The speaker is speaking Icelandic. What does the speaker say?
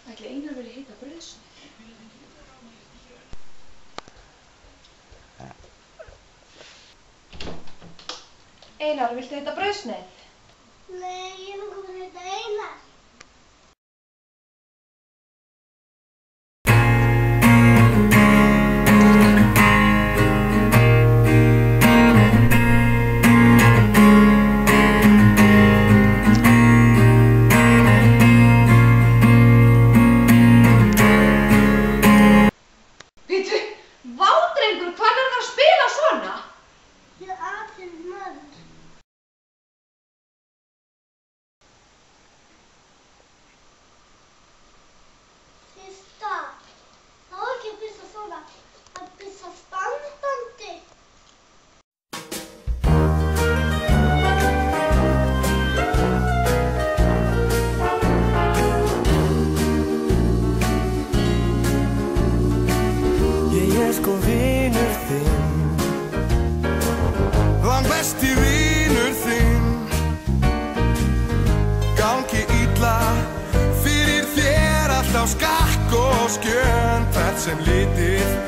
Ætli Einar vilji hita brauðsneið? Einar, viltu hita brauðsneið? Nei, ég langar bara að heita Einar. Bíddu, vá drengur, hvað er það að spila svona? Ég er atvinnu maður. Fyrsta, það var ekki að pissa svona, að pissa standandi. Ég er sko vinur þinn, langbesti vinur þinn. Gangi illa fyrir þér alltaf skakk og skjön, hvert sem litið